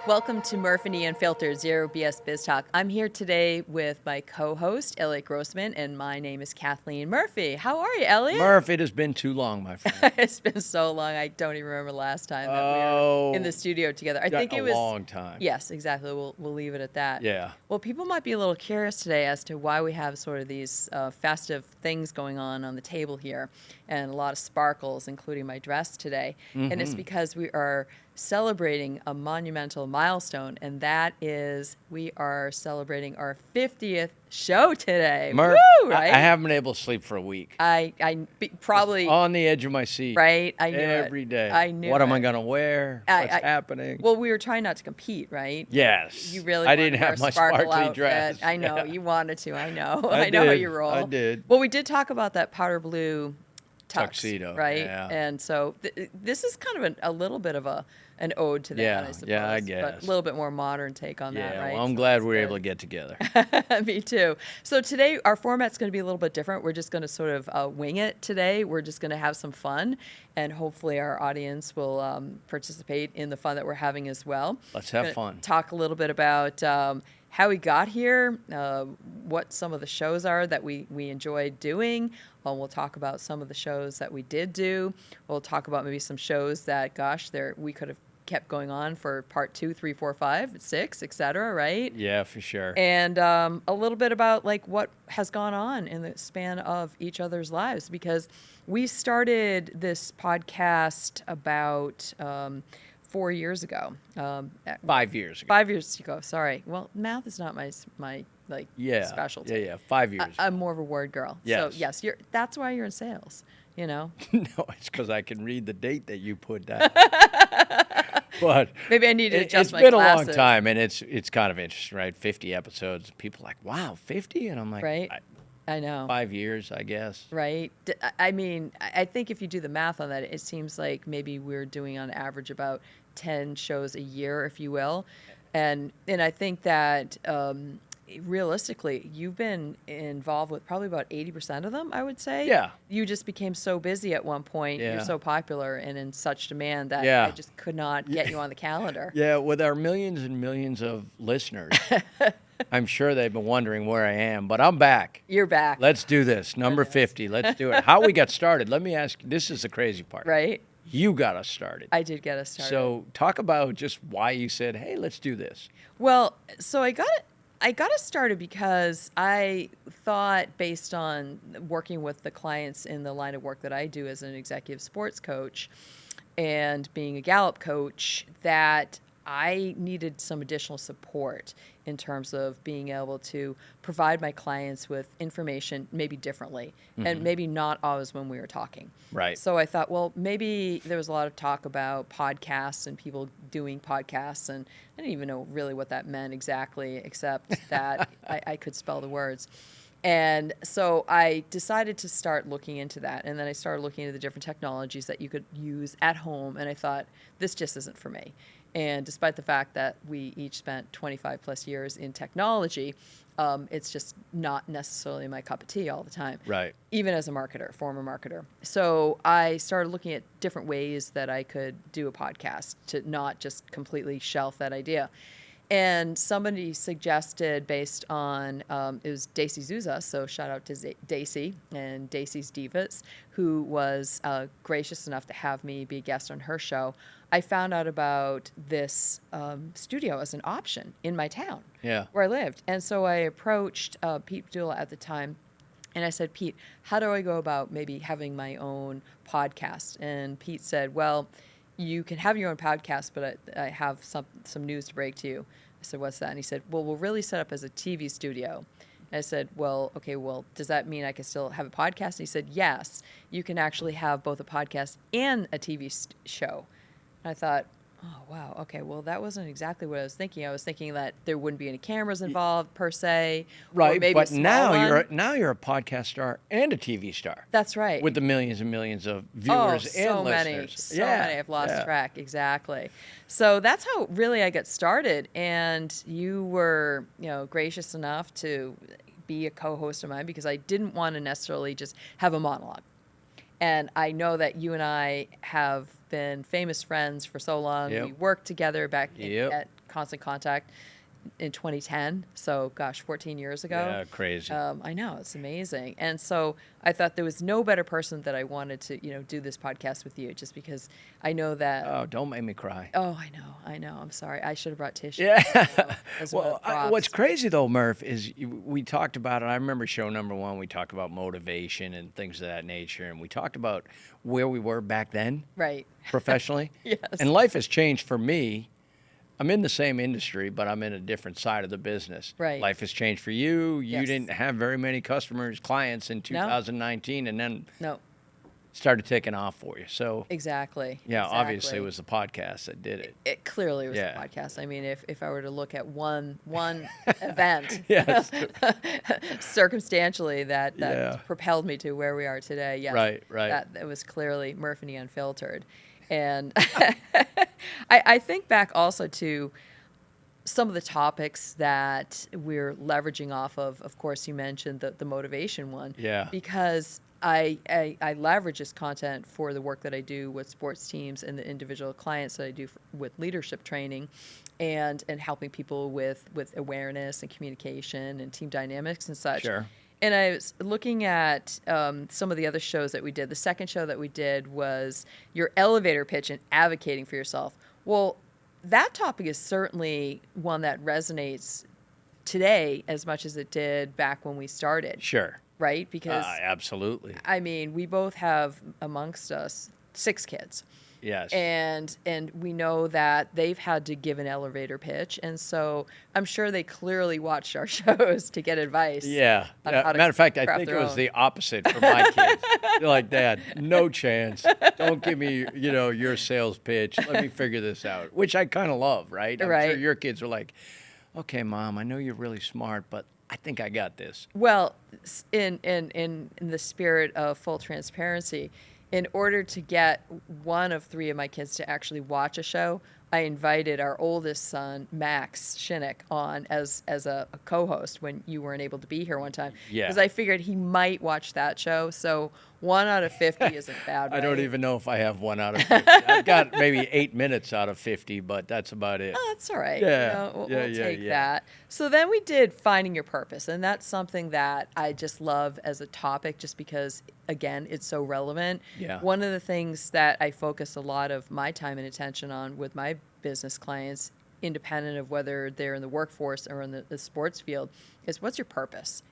Welcome to Murf E Unfiltered, Zero BS Biz Talk. I'm here today with my co-host, Eliot Grossman, and my name is Kathleen Murphy. How are you, Eliot? Murph, it has been too long, my friend. It's been so long, I don't even remember the last time that we were in the studio together. I think it was a long time. Yes, exactly. We'll leave it at that. Yeah. Well, people might be a little curious today as to why we have sort of these festive things going on the table here, and a lot of sparkles, including my dress today. And it's because we are celebrating a monumental milestone, and that is we are celebrating our 50th show today. Murph, Woo, right? I haven't been able to sleep for a week. Probably on the edge of my seat. Right, I knew every it. day. I knew What am I it. going to wear? What's happening? Well, we were trying not to compete, right? Yes. You really I wanted didn't to wear have a my sparkle sparkly outfit. dress. I know, Yeah. you wanted to. I know. I I know how did. you roll. I did. Well, we did talk about that powder blue Tuxedo, right? yeah. And so this is kind of a little bit of an ode to that, Yeah, I suppose. yeah, I But guess. a little bit more modern take on that, Yeah, right? well, I'm So glad that's we were able good. to get together. Me too. So today our format's going to be a little bit different. We're just going to sort of wing it today. We're just going to have some fun, and hopefully our audience will participate in the fun that we're having as well. Let's have Gonna fun. Talk a little bit about how we got here, what some of the shows are that we enjoyed doing. We'll talk about some of the shows that we did do. We'll talk about maybe some shows that, gosh, we could have kept going on for part 2, 3, 4, 5, 6, etc. Right? Yeah, for sure. And a little bit about like what has gone on in the span of each other's lives, because we started this podcast about 4 years ago. 5 years ago. 5 years ago. Sorry. Well, math is not my specialty. Yeah. 5 years. I'm more of a word girl. Yes. So yes, that's why you're in sales. You know. No, it's because I can read the date that you put down. But Maybe I need to adjust my It's been glasses. a long time, and it's kind of interesting, right? 50 episodes. People are like, wow, 50? And I'm like, Right. I know. 5 years, I guess. Right. I mean, I think if you do the math on that, it seems like maybe we're doing on average about 10 shows a year, if you will. And I think that realistically, you've been involved with probably about 80% of them, I would say. Yeah. You just became so busy at one point. Yeah. You're so popular and in such demand that Yeah. I just could not get you on the calendar. Yeah, with our millions and millions of listeners, I'm sure they've been wondering where I am, but I'm back. You're back. Let's do this. Number 50. Let's do it. How we got started. Let me ask you, this is the crazy part. Right? You got us started. I did get us started. So talk about just why you said, hey, let's do this. Well, so I got it started because I thought, based on working with the clients in the line of work that I do as an executive sports coach and being a Gallup coach, that I needed some additional support in terms of being able to provide my clients with information maybe differently and maybe not always when we were talking. Right. So I thought, well, maybe there was a lot of talk about podcasts and people doing podcasts, and I didn't even know really what that meant exactly, except that I could spell the words. And so I decided to start looking into that. And then I started looking into the different technologies that you could use at home. And I thought, this just isn't for me. And despite the fact that we each spent 25 plus years in technology, it's just not necessarily my cup of tea all the time. Right. Even as a marketer, former marketer. So I started looking at different ways that I could do a podcast to not just completely shelf that idea. And somebody suggested, based on, it was Daisy Zuza, so shout out to Daisy and Daisy's Divas, who was gracious enough to have me be a guest on her show. I found out about this studio as an option in my town where I lived. And so I approached Pete Padula at the time, and I said, Pete, how do I go about maybe having my own podcast? And Pete said, well, you can have your own podcast, but I have some news to break to you. I said, what's that? And he said, well, we'll really set up as a TV studio. And I said, well, okay, well, does that mean I can still have a podcast? And he said, yes, you can actually have both a podcast and a TV show. And I thought, oh, wow, okay, well, that wasn't exactly what I was thinking. I was thinking that there wouldn't be any cameras involved per se. Right, or maybe but a small one. you're a podcast star and a TV star. That's right. With the millions and millions of viewers and listeners. So many. I've lost track. Exactly. So that's how really I got started. And you were, gracious enough to be a co-host of mine because I didn't want to necessarily just have a monologue. And I know that you and I have been famous friends for so long. Yep. We worked together back Yep. at constant contact in 2010. So, gosh, 14 years ago. Yeah, crazy. I know, it's amazing. And so I thought there was no better person that I wanted to, do this podcast with you, just because I know that. Oh, don't make me cry. Oh, I know. I'm sorry. I should have brought tissue. Yeah. As Well, props. what's crazy though, Murph, is we talked about it. I remember show number 1. We talked about motivation and things of that nature, and we talked about where we were back then, Right. professionally. Yes. And life has changed for me. I'm in the same industry, but I'm in a different side of the business. Right. Life has changed for you. You Yes. didn't have very many clients in 2019, and then No, started taking off for you. So exactly. yeah, obviously exactly. it was the podcast that did it. It clearly was Yeah. the podcast. I mean, if I were to look at one event, Yes. circumstantially that Yeah. propelled me to where we are today, yes, Right. that was clearly Murf E Unfiltered, and I think back also to some of the topics that we're leveraging off of. Of course, you mentioned the motivation one, Yeah. because I leverage this content for the work that I do with sports teams and the individual clients that I do with leadership training and helping people with awareness and communication and team dynamics and such. Sure. And I was looking at some of the other shows that we did. The second show that we did was your elevator pitch and advocating for yourself. Well, that topic is certainly one that resonates today as much as it did back when we started. Sure. Right? Because, Absolutely. I mean, we both have amongst us 6 kids. Yes. And we know that they've had to give an elevator pitch. And so I'm sure they clearly watched our shows to get advice. Yeah. on how to Matter of fact, I craft think it their was own. the opposite for my kids. They're like, Dad, no chance. Don't give me, your sales pitch. Let me figure this out, which I kind of love, right? I'm sure Right. your kids are like, okay, Mom, I know you're really smart, but I think I got this. Well, in the spirit of full transparency, in order to get one of 3 of my kids to actually watch a show, I invited our oldest son, Max Shinnick, on as a co-host when you weren't able to be here one time. Yeah. Because I figured he might watch that show. So 1 out of 50 isn't bad, I don't right? even know if I have 1 out of 50. I've got maybe 8 minutes out of 50, but that's about it. Oh, that's all right. Yeah. We'll Yeah, take yeah. that. So then we did Finding Your Purpose, and that's something that I just love as a topic just because, again, it's so relevant. Yeah. One of the things that I focus a lot of my time and attention on with my business clients, independent of whether they're in the workforce or in the sports field, is what's your purpose,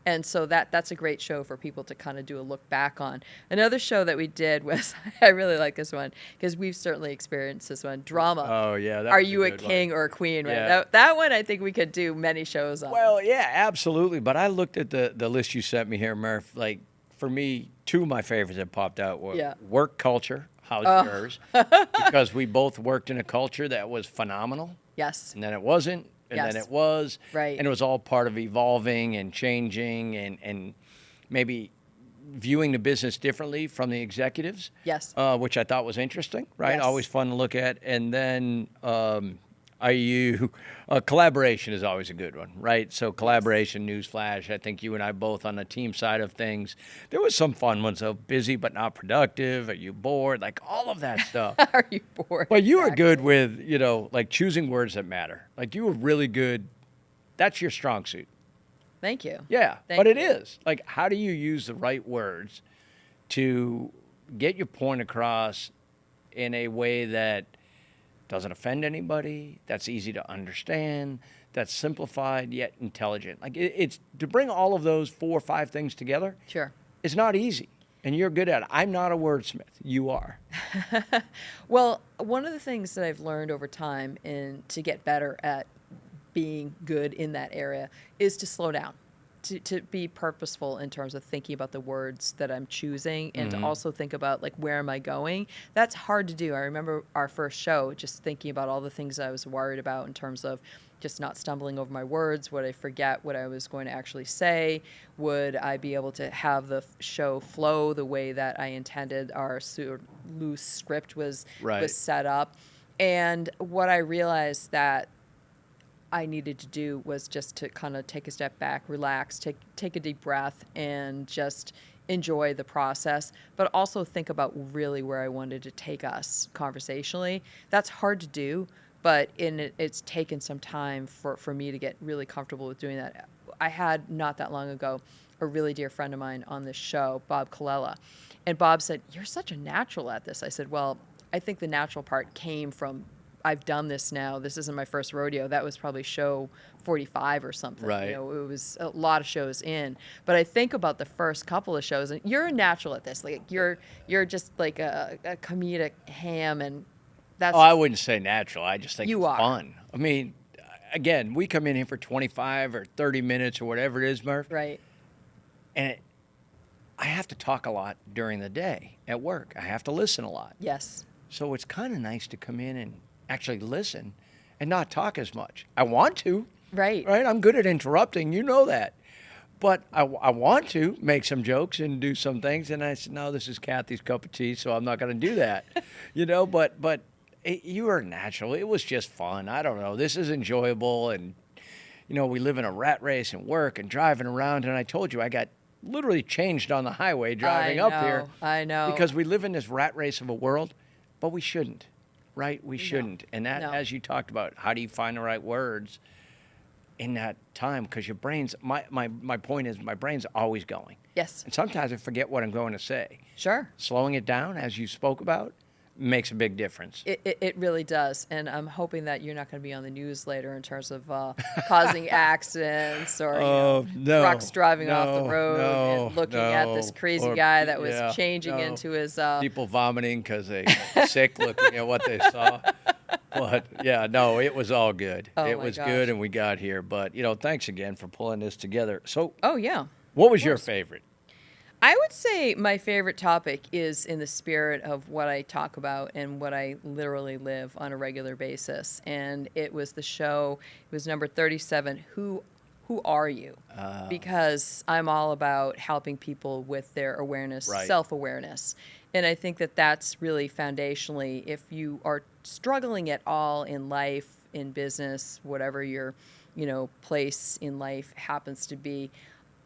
And so that's a great show for people to kind of do a look back on. Another show that we did was, I really like this one because we've certainly experienced this one, drama. Oh, yeah. That Are was you a good one. king or a queen? Right. Yeah. That one I think we could do many shows on. Well, yeah, absolutely. But I looked at the list you sent me here, Murph. Like, for me, 2 of my favorites that popped out were Yeah. work culture. How's yours? Because we both worked in a culture that was phenomenal, Yes. and then it wasn't, and Yes. then it was. Right. And it was all part of evolving and changing and maybe viewing the business differently from the executives. Yes. Which I thought was interesting, right? Yes. Always fun to look at. And then collaboration is always a good one, right? So collaboration, newsflash, I think you and I both on the team side of things. There was some fun ones, though. Busy but not productive. Are you bored? Like all of that stuff. Are you bored? But you were good with, like choosing words that matter. Like you were really good. That's your strong suit. Thank you. Yeah, Thank but it you. is. Like, how do you use the right words to get your point across in a way that doesn't offend anybody, that's easy to understand, that's simplified yet intelligent? Like, it's to bring all of those 4 or 5 things together. Sure. It's not easy, and you're good at it. I'm not a wordsmith. You are. Well, one of the things that I've learned over time to get better at being good in that area is to slow down, to be purposeful in terms of thinking about the words that I'm choosing and to also think about like, where am I going? That's hard to do. I remember our first show, just thinking about all the things I was worried about in terms of just not stumbling over my words. Would I forget what I was going to actually say? Would I be able to have the show flow the way that I intended? Our loose script was set up. And what I realized that I needed to do was just to kind of take a step back, relax, take a deep breath, and just enjoy the process, but also think about really where I wanted to take us conversationally. That's hard to do, but it's taken some time for me to get really comfortable with doing that. I had not that long ago a really dear friend of mine on this show, Bob Colella, and Bob said, "You're such a natural at this." I said, "Well, I think the natural part came from I've done this now. This isn't my first rodeo. That was probably show 45 or something. Right. You know, it was a lot of shows in. But I think about the first couple of shows, and you're a natural at this. Like you're just like a comedic ham, and that's Oh, I wouldn't say natural. I just think You it's are. fun. I mean, again, we come in here for 25 or 30 minutes or whatever it is, Murph, right. and I have to talk a lot during the day at work. I have to listen a lot. Yes. So it's kind of nice to come in and actually listen and not talk as much. I want to, Right. right? I'm good at interrupting. You know that. But I want to make some jokes and do some things. And I said, no, this is Kathy's cup of tea, so I'm not going to do that. But you are natural. It was just fun. I don't know. This is enjoyable. And, we live in a rat race and work and driving around. And I told you, I got literally changed on the highway driving up here. I know. Because we live in this rat race of a world, but we shouldn't, right? We shouldn't. And that, No. as you talked about, how do you find the right words in that time? Because your brain's, my point is, my brain's always going. Yes. And sometimes I forget what I'm going to say. Sure. Slowing it down, as you spoke about, makes a big difference. It really does, and I'm hoping that you're not going to be on the news later in terms of causing accidents or no, trucks driving off the no, road and looking at this crazy guy that was changing into his. People vomiting because they got sick looking at what they saw. But yeah, no, it was all good. Oh, it my was gosh. good, and we got here. But thanks again for pulling this together. So, Oh yeah. what was your favorite? I would say my favorite topic is in the spirit of what I talk about and what I literally live on a regular basis. And it was the show, it was number 37, Who Are You? Because I'm all about helping people with their awareness, Right. self-awareness. And I think that that's really foundationally, if you are struggling at all in life, in business, whatever your, place in life happens to be,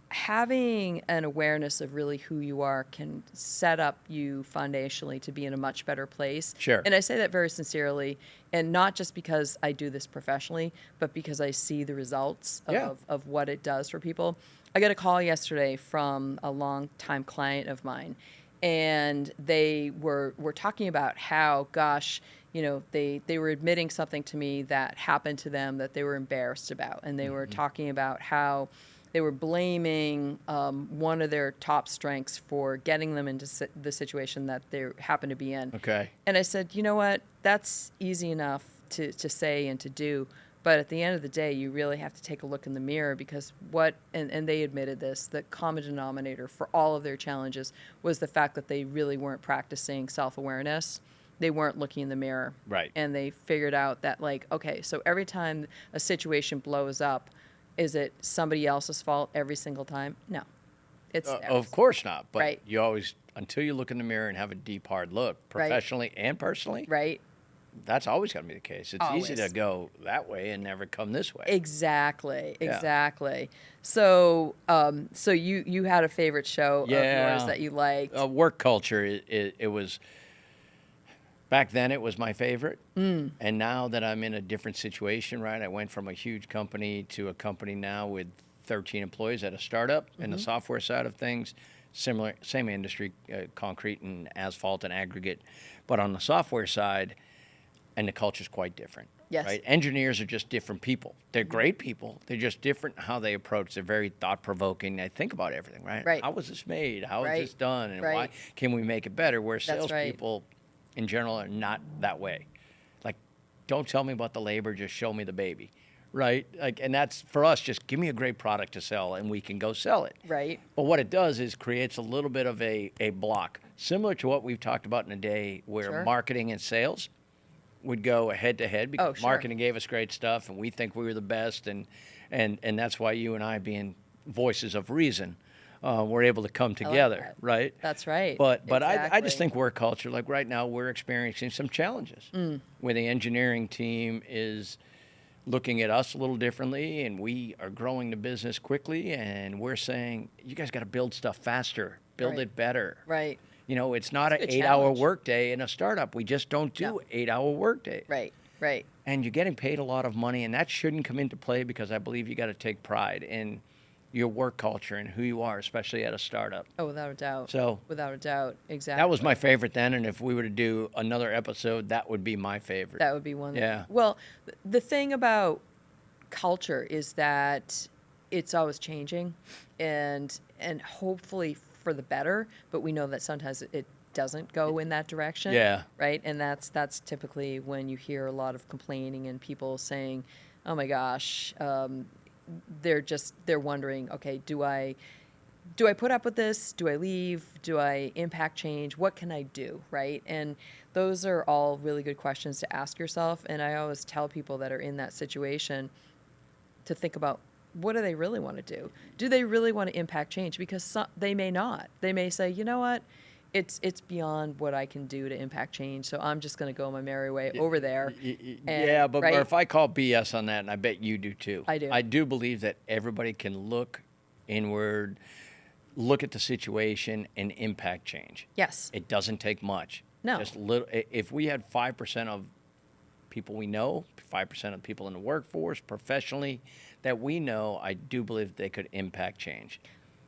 having an awareness of really who you are can set up you foundationally to be in a much better place. Sure. And I say that very sincerely, and not just because I do this professionally, but because I see the results of what it does for people. I got a call yesterday from a longtime client of mine, and they were talking about how, gosh, they were admitting something to me that happened to them that they were embarrassed about, and they were talking about how they were blaming one of their top strengths for getting them into the situation that they happened to be in. Okay. And I said, you know what? That's easy enough to say and to do. But at the end of the day, you really have to take a look in the mirror because and they admitted this, the common denominator for all of their challenges was the fact that they really weren't practicing self-awareness. They weren't looking in the mirror. Right. And they figured out that, okay, so every time a situation blows up, is it somebody else's fault every single time? No. It's theirs. Of course not. But Right. you always, until you look in the mirror and have a deep, hard look, professionally and personally, Right? that's always going to be the case. It's easy to Always. go that way and never come this way. Exactly. Yeah. Exactly. So so you had a favorite show of yours that you liked. Work culture, it was, back then it was my favorite. And now that I'm in a different situation, right? I went from a huge company to a company now with 13 employees at a startup in the software side of things. Similar, same industry, concrete and asphalt and aggregate. But on the software side, and the culture's quite different. Yes. Right? Engineers are just different people. They're great people. They're just different how they approach. They're very thought-provoking. They think about everything, right? Right. How was this made? How Right. is this done? And Right. why can we make it better? Where That's right. salespeople, in general, are not that way. Like, don't tell me about the labor. Just show me the baby, right? Like, and that's for us. Just give me a great product to sell, and we can go sell it. Right. But what it does is creates a little bit of a block, similar to what we've talked about in a day where Sure. marketing and sales would go head to head because sure. marketing gave us great stuff and we think we were the best, and that's why you and I, being voices of reason, we're able to come together, that. right? That's right. But I just Exactly. think work culture, like right now, we're experiencing some challenges where the engineering team is looking at us a little differently, and we are growing the business quickly, and we're saying, you guys got to build stuff faster, build Right. it better. Right. It's not an It's a 8-hour challenge. workday in a startup. We just don't do No. 8-hour workday. Right. Right. And you're getting paid a lot of money, and that shouldn't come into play because I believe you got to take pride in your work culture and who you are, especially at a startup. Oh, without a doubt. So Without a doubt. Exactly. that was my favorite then, and if we were to do another episode, that would be my favorite. That would be one. Yeah. Well, the thing about culture is that it's always changing, and hopefully for the better. But we know that sometimes it doesn't go in that direction. Yeah. Right. And that's typically when you hear a lot of complaining and people saying, "Oh my gosh," they're wondering, okay, do I put up with this? Do I leave? Do I impact change? What can I do? Right. And those are all really good questions to ask yourself. And I always tell people that are in that situation to think about, what do they really want to do? Do they really want to impact change? Because they may not. They may say, you know what? It's beyond what I can do to impact change, so I'm just going to go my merry way over there. Yeah, but right? Murph, I call BS on that, and I bet you do too. I do. I do believe that everybody can look inward, look at the situation, and impact change. Yes. It doesn't take much. No. Just little. If we had 5% of people we know, 5% of people in the workforce, professionally, that we know, I do believe they could impact change.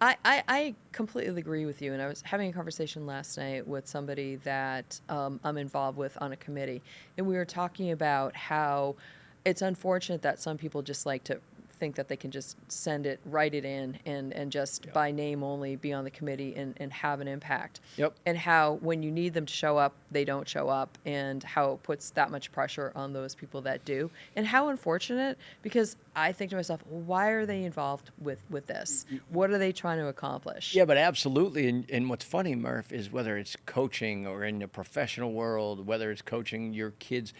I completely agree with you. And I was having a conversation last night with somebody that I'm involved with on a committee. And we were talking about how it's unfortunate that some people just like to think that they can just write it in and just by name only be on the committee and have an impact. Yep. And how when you need them to show up, they don't show up, and how it puts that much pressure on those people that do. And how unfortunate, because I think to myself, why are they involved with this? What are they trying to accomplish? Yeah, but absolutely. And what's funny, Murph, is whether it's coaching or in the professional world, whether it's coaching your kids,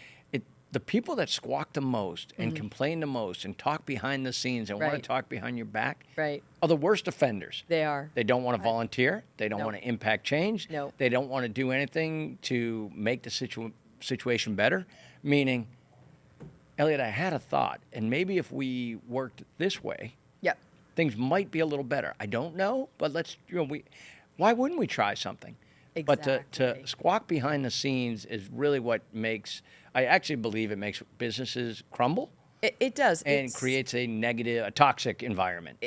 the people that squawk the most and complain the most and talk behind the scenes and want Right. to talk behind your back Right. are the worst offenders. They are. They don't want to volunteer. They don't No. want to impact change. No. They don't want to do anything to make the situation better. Meaning, Eliot, I had a thought, and maybe if we worked this way, Yep. things might be a little better. I don't know, but why wouldn't we try something? But to Exactly. squawk behind the scenes is really what I actually believe it makes businesses crumble It does. and creates a toxic environment.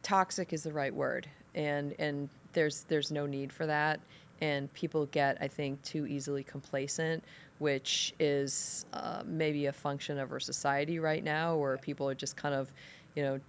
Toxic is the right word, and there's no need for that, and people get, I think, too easily complacent, which is maybe a function of our society right now, where people are just kind of,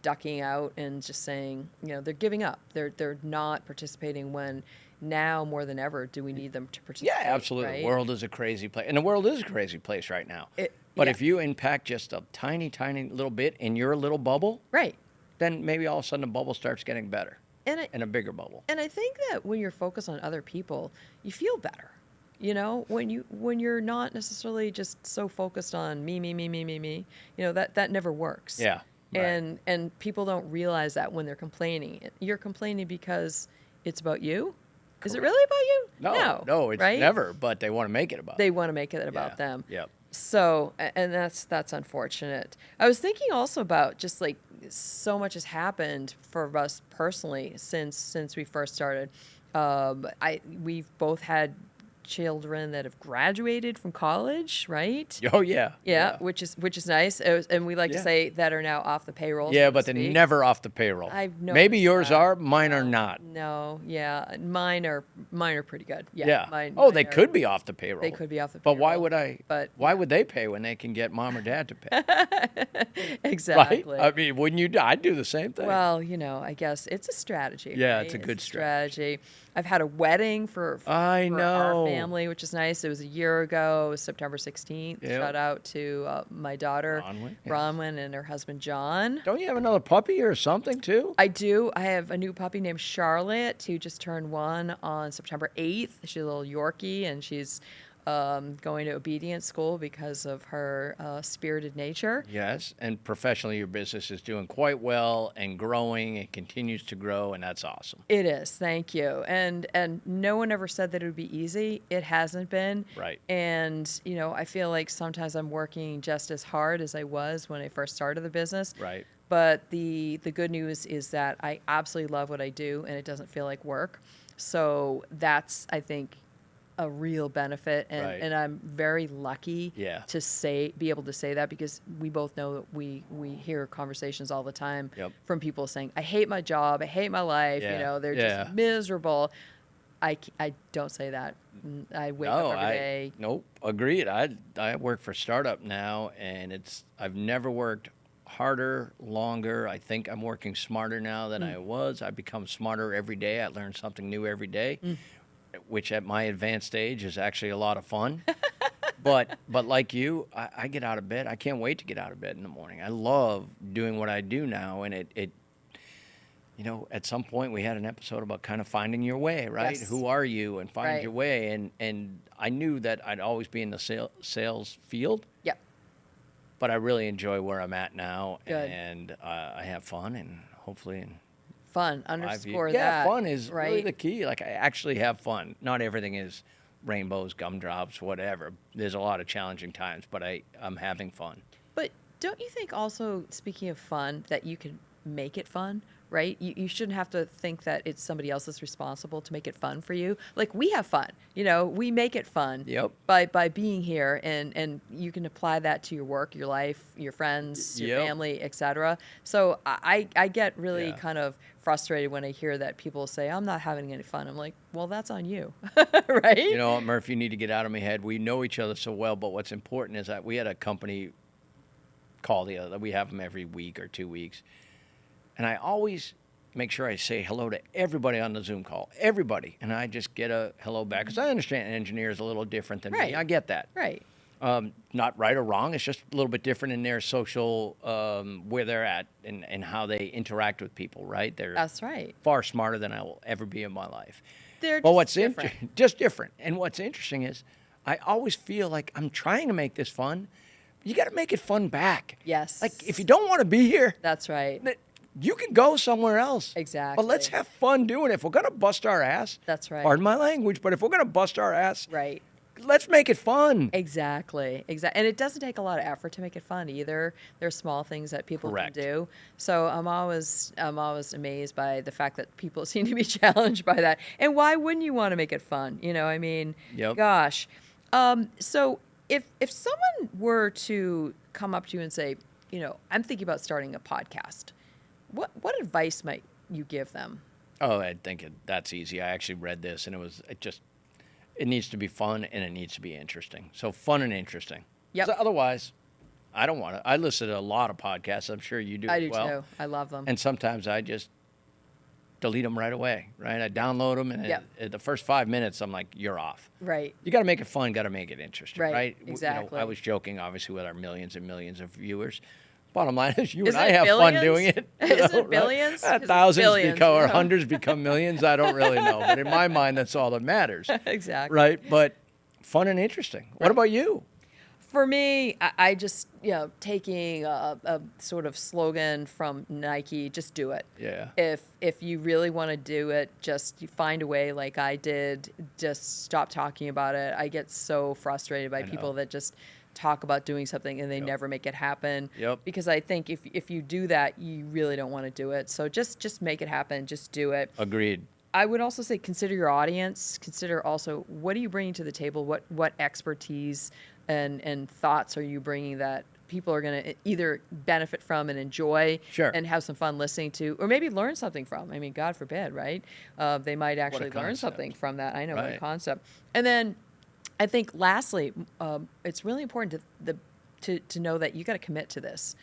ducking out and just saying, they're giving up. They're not participating when now more than ever do we need them to participate. Yeah, absolutely. Right? The world is a crazy place, and the world is a crazy place right now. But Yeah. if you impact just a tiny, tiny little bit in your little bubble, Right. then maybe all of a sudden the bubble starts getting better And in a bigger bubble. And I think that when you're focused on other people, you feel better. When you're not necessarily just so focused on me, that never works. Yeah. Right. And people don't realize that when they're complaining. You're complaining because it's about you? Is it really about you? No, it's right? never, but they want to make it about They want to make it about them. Yep. So, and that's unfortunate. I was thinking also about just like so much has happened for us personally since we first started. We've both had children that have graduated from college, right? Oh, yeah. Yeah, which is nice. And we like to Yeah. say that are now off the payroll. Yeah, so to but they're speak. never off the payroll. I've Maybe noticed yours that. are, mine are not. No, yeah, mine are pretty good. Yeah. Yeah. Mine They are- could be off the payroll. They could be off the But payroll. why would I? But Why would they pay when they can get mom or dad to pay? exactly. Right? I mean, wouldn't you? I'd do the same thing. Well, I guess it's a strategy. Yeah, right? it's a good strategy. I've had a wedding for I our know. family, which is nice. It was a year ago, it was September 16th. Yep. Shout out to my daughter, Bronwyn, yes. Bronwyn, and her husband, John. Don't you have another puppy or something too? I do. I have a new puppy named Charlotte, who just turned 1 on September 8th. She's a little Yorkie, and she's going to obedience school because of her spirited nature. Yes, and professionally, your business is doing quite well and growing. It continues to grow, and that's awesome. It is, thank you. And no one ever said that it would be easy. It hasn't been. Right. And I feel like sometimes I'm working just as hard as I was when I first started the business. Right. But the good news is that I absolutely love what I do, and it doesn't feel like work. So that's, I think, a real benefit, and, Right. and I'm very lucky Yeah. to be able to say that, because we both know that we hear conversations all the time Yep. from people saying, I hate my job, I hate my life, Yeah. they're Yeah. just miserable. I don't say that. I wake up every day. Nope, agreed. I work for startup now, and I've never worked harder, longer. I think I'm working smarter now than I was. I become smarter every day. I learn something new every day, which at my advanced age is actually a lot of fun. But like you, I get out of bed. I can't wait to get out of bed in the morning. I love doing what I do now, and it at some point we had an episode about kind of finding your way, right? Yes. Who are you, and find Right. your way. And I knew that I'd always be in the sales field, Yep. but I really enjoy where I'm at now, Good. and I have fun, and hopefully in Fun. 5 years. Underscore Yeah, that. fun is really right. the key. Like, I actually have fun. Not everything is rainbows, gumdrops, whatever. There's a lot of challenging times, but I'm having fun. But don't you think also, speaking of fun, that you can make it fun, right? You shouldn't have to think that it's somebody else that's responsible to make it fun for you. Like, we have fun, we make it fun Yep. by being here, and you can apply that to your work, your life, your friends, your Yep. family, etc. So I get really Yeah. kind of frustrated when I hear that people say, I'm not having any fun. I'm like, well, that's on you, right? You know what, Murph, you need to get out of my head. We know each other so well, but what's important is that we had a company call we have them every week or 2 weeks. And I always make sure I say hello to everybody on the Zoom call, everybody. And I just get a hello back, because I understand an engineer is a little different than Right. me. I get that. Right. Not right or wrong. It's just a little bit different in their social, where they're at, and how they interact with people, right? They're That's right. far smarter than I will ever be in my life. They're But just what's different. just different. And what's interesting is I always feel like I'm trying to make this fun. You got to make it fun back. Yes. Like, if you don't want to be here, That's right. you can go somewhere else. Exactly. But let's have fun doing it. If we're going to bust our ass, That's right. pardon my language, but if we're going to bust our ass, Right. let's make it fun. Exactly. And it doesn't take a lot of effort to make it fun either. There's small things that people Correct. can do. So I'm always amazed by the fact that people seem to be challenged by that. And why wouldn't you want to make it fun? I mean, Yep. gosh. So if someone were to come up to you and say, I'm thinking about starting a podcast, what advice might you give them? Oh, I think that's easy. I actually read this, and it needs to be fun, and it needs to be interesting. So fun and interesting. Yep. So otherwise, I don't want to. I listen to a lot of podcasts. I'm sure you do I as do well. too. I love them. And sometimes I just delete them right away, right? I download them, and Yep. at the first 5 minutes, I'm like, you're off. Right. You got to make it fun, got to make it interesting, Right, right? exactly. I was joking, obviously, with our millions and millions of viewers. Bottom line is, you Is and I it have fun billions? doing it. Is it right? billions? Is it Thousands billions? become, or No. hundreds become millions. I don't really know, but in my mind, that's all that matters, Exactly. right? But fun and interesting. What Right. about you? For me, I just, taking a sort of slogan from Nike, just do it. Yeah. If you really want to do it, just you find a way like I did. Just stop talking about it. I get so frustrated by know. people that just talk about doing something and they Yep. never make it happen. Yep. Because I think if you do that, you really don't want to do it. So just make it happen. Just do it. Agreed. I would also say consider your audience. Consider also, what are you bringing to the table? What expertise and thoughts are you bringing that people are going to either benefit from and enjoy Sure. and have some fun listening to, or maybe learn something from? I mean, God forbid, right? They might actually learn concept. something from that. I know, what a Right. concept. And then I think lastly, it's really important to know that you got to commit to this.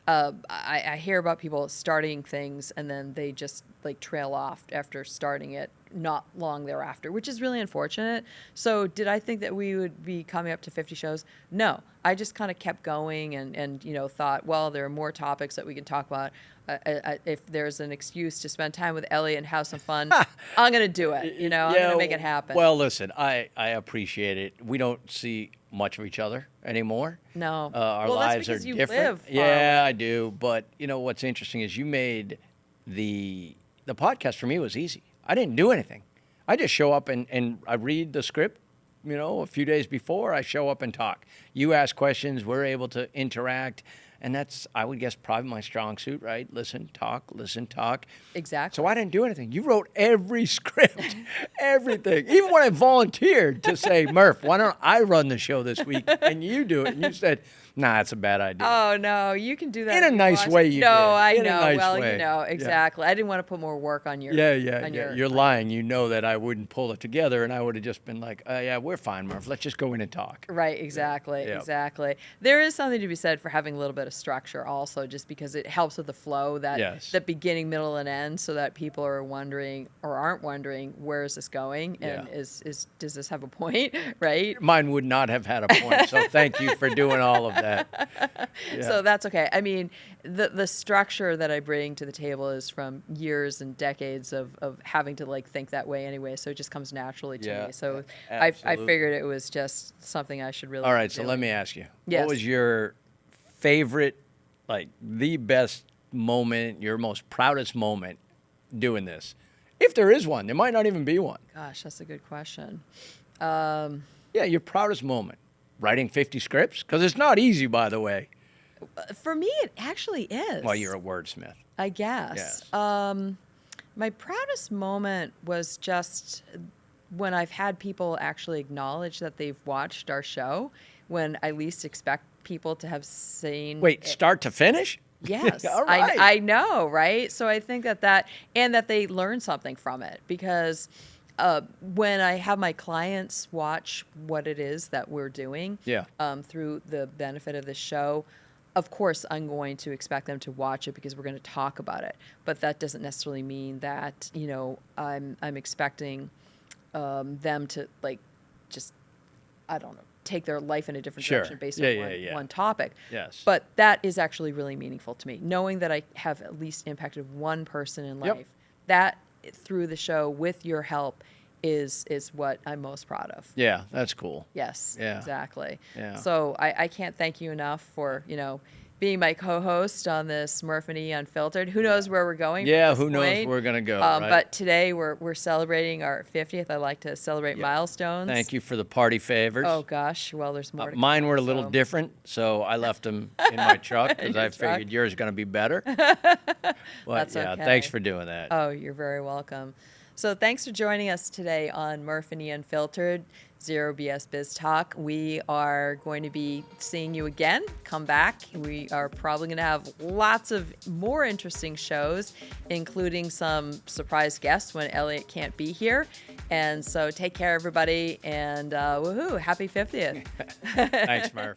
I hear about people starting things and then they just like trail off after starting it not long thereafter, which is really unfortunate. So did I think that we would be coming up to 50 shows? No, I just kind of kept going and thought, well, there are more topics that we can talk about. If there's an excuse to spend time with Eliot and have some fun, I'm going to do it. I'm going to make it happen. Well, listen, I appreciate it. We don't see much of each other anymore. No. Our Well, that's lives are because you different. live far Yeah, I do. But what's interesting is you made the podcast for me was easy. I didn't do anything. I just show up and I read the script. A few days before, I show up and talk. You ask questions. We're able to interact. And that's, I would guess, probably my strong suit, right? Listen, talk, listen, talk. Exactly. So I didn't do anything. You wrote every script, everything. Even when I volunteered to say, Murf, why don't I run the show this week and you do it? And you said, nah, that's a bad idea. Oh, no, you can do that. In a nice way you did. No, I In a know. nice Well, way. you know, Yeah. exactly. I didn't want to put more work on your Yeah. on your- You're lying. You know that I wouldn't pull it together, and I would have just been like, yeah, we're fine, Murf. Let's just go in and talk. Right, exactly, Yeah. exactly. There is something to be said for having a little bit of structure also, just because it helps with the flow, that Yes. the beginning, middle, and end, so that people are wondering or aren't wondering, where is this going, and Yeah. does this have a point, right? Mine would not have had a point, so thank you for doing all of that. Yeah. So that's okay. I mean, the structure that I bring to the table is from years and decades of having to like think that way anyway, so it just comes naturally to Yeah, me. So I absolutely. figured it was just something I should really All be right, so let doing. me ask you. Yes. What was your favorite, like the best moment, your most proudest moment doing this? If there is one, there might not even be one. Gosh, that's a good question. Yeah, your proudest moment. Writing 50 scripts? Because it's not easy, by the way. For me, it actually is. Well, you're a wordsmith. I guess. Yes. My proudest moment was just when I've had people actually acknowledge that they've watched our show, when I least expect people to have seen. Wait, start to finish? Yes, All right. I know, right? So I think that and that they learn something from it, because when I have my clients watch what it is that we're doing, Yeah. through the benefit of the show, of course I'm going to expect them to watch it because we're going to talk about it. But that doesn't necessarily mean that, you know, I'm expecting them to like just, I don't know, take their life in a different Sure. direction based Yeah, on yeah. one topic. Yes. But that is actually really meaningful to me, knowing that I have at least impacted one person in Yep. life. That through the show with your help is what I'm most proud of. Yeah, that's cool. Yes, Yeah. exactly. Yeah. So I can't thank you enough for, you know, being my co-host on this Murf E Unfiltered. Who knows where we're going? from Yeah, this who knows point. where we're going to go, right? But today we're celebrating our 50th. I like to celebrate Yeah. milestones. Thank you for the party favors. Oh gosh, well there's more. To Mine come, were a little so. different, so I left them in my truck because Your I truck. figured yours is going to be better. But That's yeah, okay. thanks for doing that. Oh, you're very welcome. So thanks for joining us today on Murf E Unfiltered, Zero BS Biz Talk. We are going to be seeing you again. Come back. We are probably going to have lots of more interesting shows, including some surprise guests when Eliot can't be here. And so take care, everybody, and woohoo, happy 50th. Thanks, Murf.